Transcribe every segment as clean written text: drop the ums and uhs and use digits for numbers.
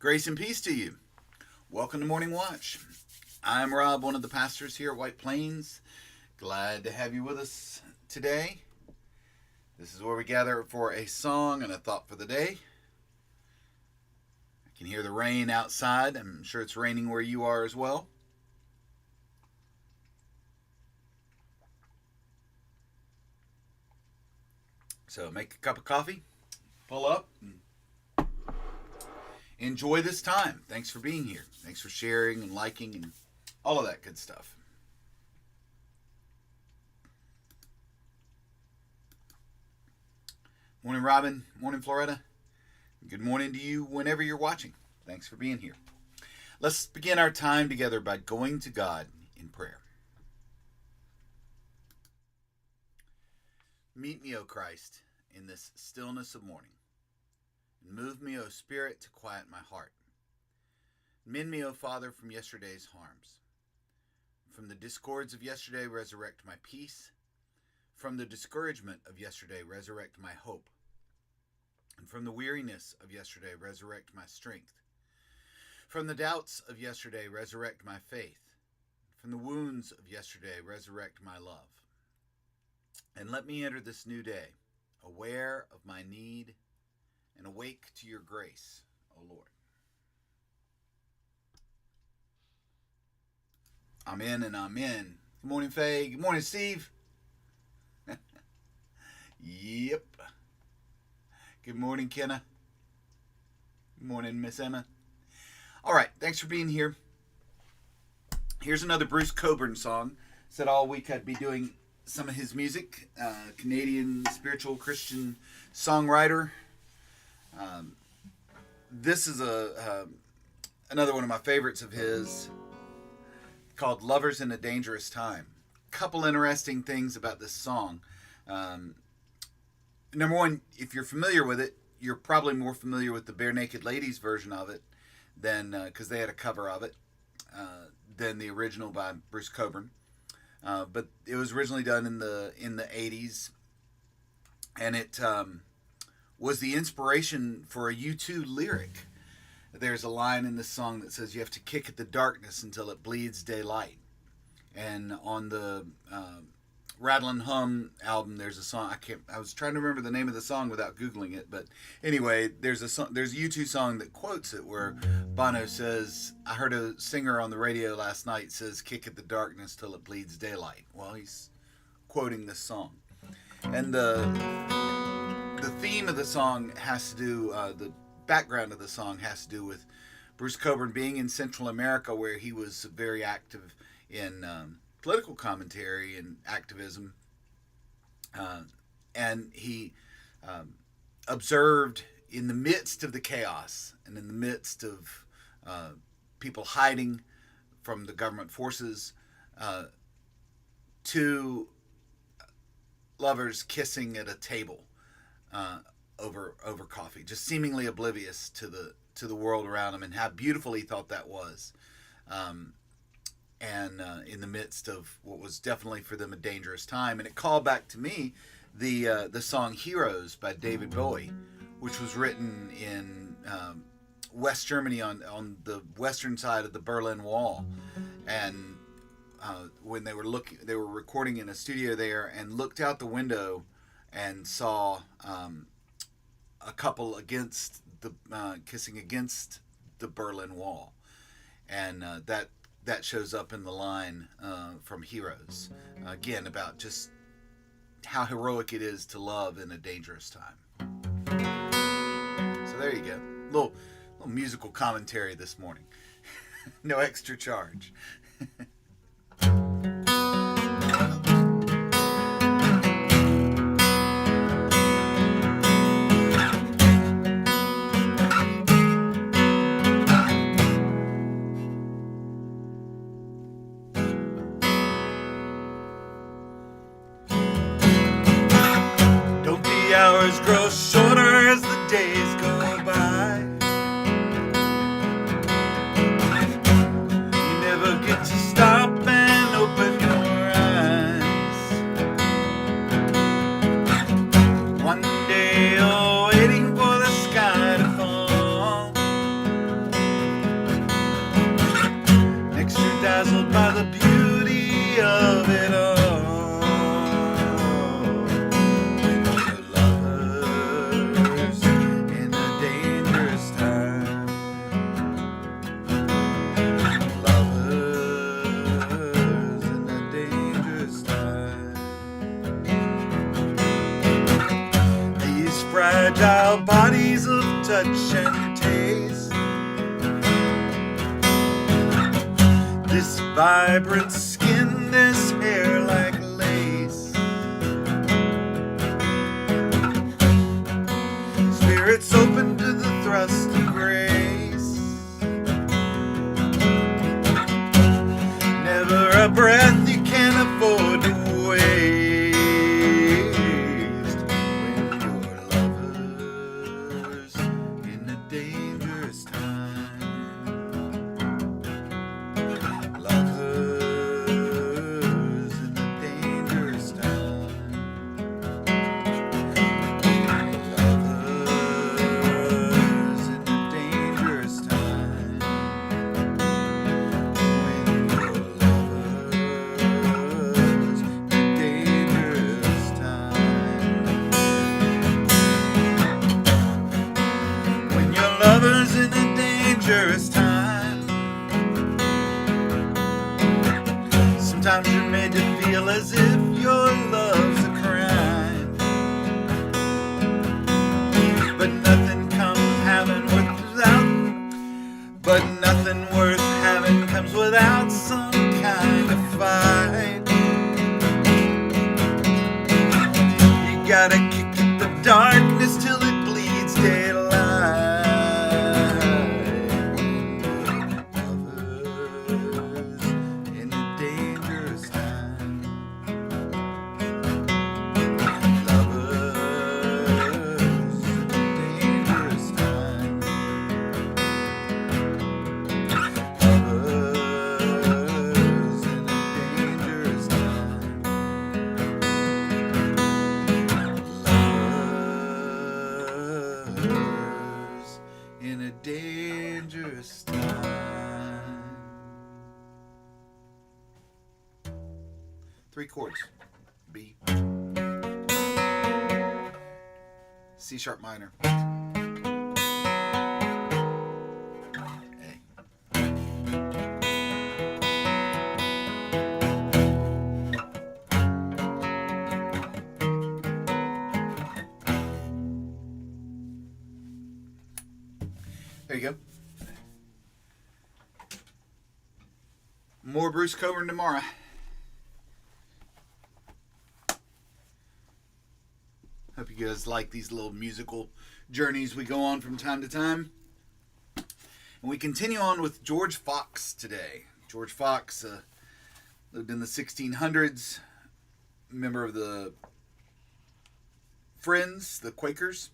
Grace and peace to you. Welcome to Morning Watch. I'm Rob, one of the pastors here at White Plains. Glad to have you with us today. This is where we gather for a song and a thought for the day. I can hear the rain outside. I'm sure it's raining where you are as well. So make a cup of coffee, pull up, and enjoy this time. Thanks for being here. Thanks for sharing and liking and all of that good stuff. Morning, Robin. Morning, Florida. Good morning to you whenever you're watching. Thanks for being here. Let's begin our time together by going to God in prayer. Meet me, O Christ, in this stillness of morning. And move me, O Spirit, to quiet my heart. Mend me, O Father, from yesterday's harms. From the discords of yesterday, resurrect my peace. From the discouragement of yesterday, resurrect my hope. And from the weariness of yesterday, resurrect my strength. From the doubts of yesterday, resurrect my faith. From the wounds of yesterday, resurrect my love. And let me enter this new day, aware of my need and awake to your grace, O Lord. Amen and amen. Good morning, Faye. Good morning, Steve. Yep. Good morning, Kenna. Good morning, Miss Emma. All right, thanks for being here. Here's another Bruce Cockburn song. Said all week I'd be doing some of his music. Canadian spiritual Christian songwriter. This is another one of my favorites of his, called Lovers in a Dangerous Time. Couple interesting things about this song. Number one, if you're familiar with it, you're probably more familiar with the Bare Naked Ladies version of it than, because they had a cover of it, than the original by Bruce Cockburn. But it was originally done in the 80s, and it was the inspiration for a U2 lyric. There's a line in this song that says, "You have to kick at the darkness until it bleeds daylight." And on the Rattle and Hum album, there's a song. I was trying to remember the name of the song without Googling it, but anyway, there's a U2 song that quotes it, where Bono says, I heard a singer on the radio last night says, "Kick at the darkness till it bleeds daylight." Well, he's quoting this song. And the theme of the song has to do, the background of the song has to do with Bruce Cockburn being in Central America, where he was very active in political commentary and activism. And he observed, in the midst of the chaos and in the midst of people hiding from the government forces, two lovers kissing at a table over coffee, just seemingly oblivious to the world around him, and how beautiful he thought that was. And in the midst of what was definitely for them a dangerous time. And it called back to me the song "Heroes" by David Bowie, which was written in West Germany on the western side of the Berlin Wall. And when they were recording in a studio there, and looked out the window and saw a couple against kissing against the Berlin Wall, and that shows up in the line from "Heroes." Again, about just how heroic it is to love in a dangerous time. So there you go. Little musical commentary this morning. No extra charge. Hours grow shorter as the days go by. You never get to start of it all. When your lover's in a dangerous time. Lovers in a dangerous time. These fragile bodies of touch and taste, this vibrant skin, this hair like lace, spirits open to the thrust of grace, never a breath you can afford to waste. When your lover's in a dangerous time. Lovers in a dangerous time. Lovers in a dangerous time. When your lover's in a dangerous time. When your lover's in a dangerous time. Sometimes you're made to feel as if your love's a crime. But nothing comes having without. But nothing worth having comes without some kind of fight. You gotta kick at the darkness till it bleeds daylight. Lovers in a dangerous time. Lovers in a dangerous time. Lovers in a dangerous time. Lovers in a dangerous time. 3 chords. B. C sharp minor. A. There you go. More Bruce Cockburn tomorrow. Hope you guys like these little musical journeys we go on from time to time. And we continue on with George Fox today. George Fox lived in the 1600s, member of the Friends, the Quakers,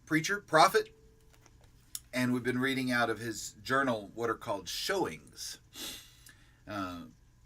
preacher, prophet, and we've been reading out of his journal what are called showings,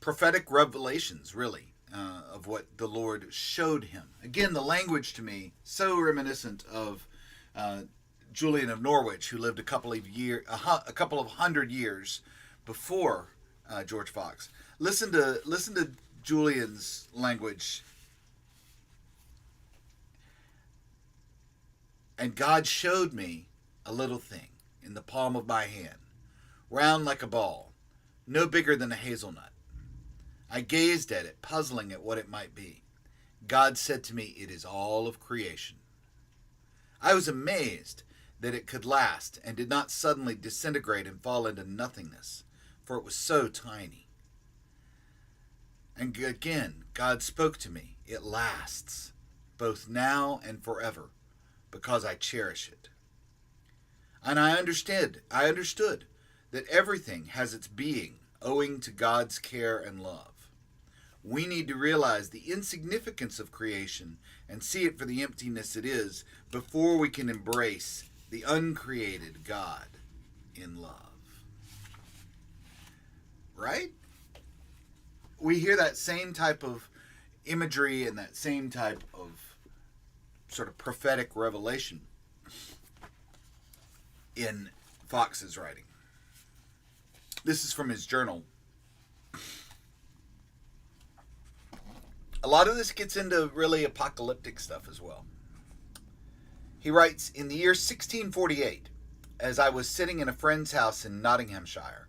prophetic revelations, really, of what the Lord showed him. Again, the language to me so reminiscent of Julian of Norwich, who lived a couple of hundred years before George Fox. Listen to Julian's language. And God showed me a little thing in the palm of my hand, round like a ball, no bigger than a hazelnut. I gazed at it, puzzling at what it might be. God said to me, "It is all of creation." I was amazed that it could last and did not suddenly disintegrate and fall into nothingness, for it was so tiny. And again, God spoke to me, "It lasts, both now and forever, because I cherish it." And I understood that everything has its being owing to God's care and love. We need to realize the insignificance of creation and see it for the emptiness it is before we can embrace the uncreated God in love. Right? We hear that same type of imagery and that same type of sort of prophetic revelation in Fox's writing. This is from his journal. a lot of this gets into really apocalyptic stuff as well. He writes, in the year 1648, as I was sitting in a friend's house in Nottinghamshire,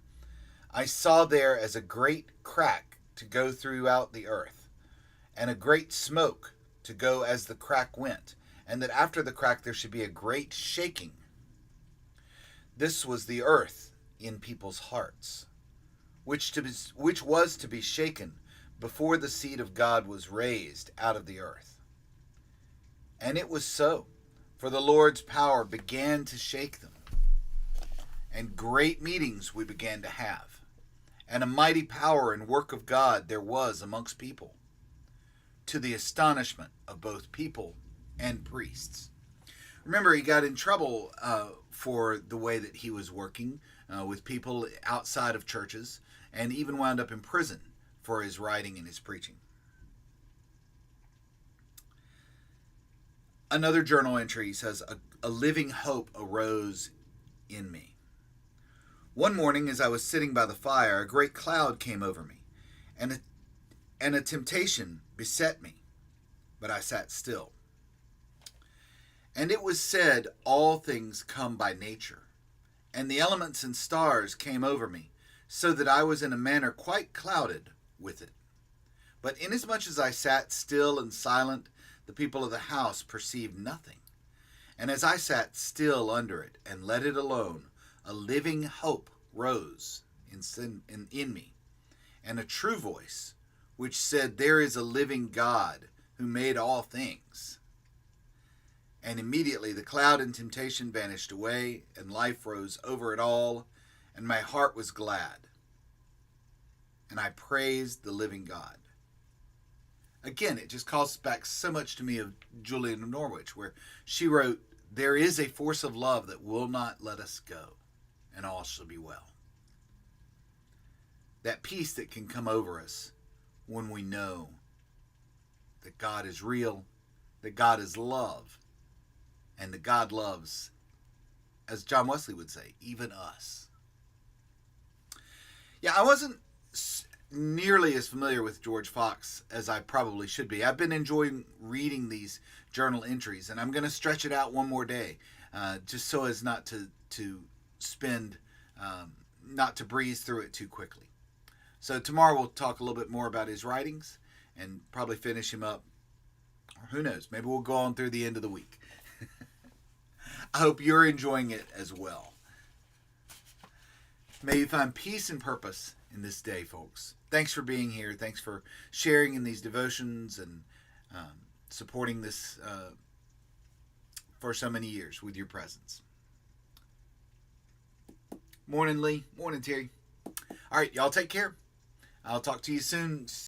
I saw there as a great crack to go throughout the earth, and a great smoke to go as the crack went, and that after the crack there should be a great shaking. This was the earth in people's hearts, which was to be shaken before the seed of God was raised out of the earth. And it was so, for the Lord's power began to shake them. And great meetings we began to have, and a mighty power and work of God there was amongst people, to the astonishment of both people and priests. Remember, he got in trouble for the way that he was working with people outside of churches, and even wound up in prison for his writing and his preaching. Another journal entry says, a living hope arose in me. One morning, as I was sitting by the fire, a great cloud came over me, and a temptation beset me, but I sat still. And it was said, all things come by nature, and the elements and stars came over me, so that I was in a manner quite clouded with it. But inasmuch as I sat still and silent, the people of the house perceived nothing. And as I sat still under it and let it alone, a living hope rose in me, and a true voice, which said, there is a living God who made all things. And immediately the cloud and temptation vanished away, and life rose over it all, and my heart was glad. And I praised the living God. Again, it just calls back so much to me of Julian of Norwich, where she wrote, there is a force of love that will not let us go, and all shall be well. That peace that can come over us when we know that God is real, that God is love, and that God loves, as John Wesley would say, even us. Yeah, I wasn't nearly as familiar with George Fox as I probably should be. I've been enjoying reading these journal entries, and I'm going to stretch it out one more day, just so as not to breeze through it too quickly. So tomorrow we'll talk a little bit more about his writings and probably finish him up. Or who knows, maybe we'll go on through the end of the week. I hope you're enjoying it as well. May you find peace and purpose in this day, folks. Thanks for being here. Thanks for sharing in these devotions and supporting this for so many years with your presence. Morning, Lee. Morning, Terry. All right, y'all take care. I'll talk to you soon.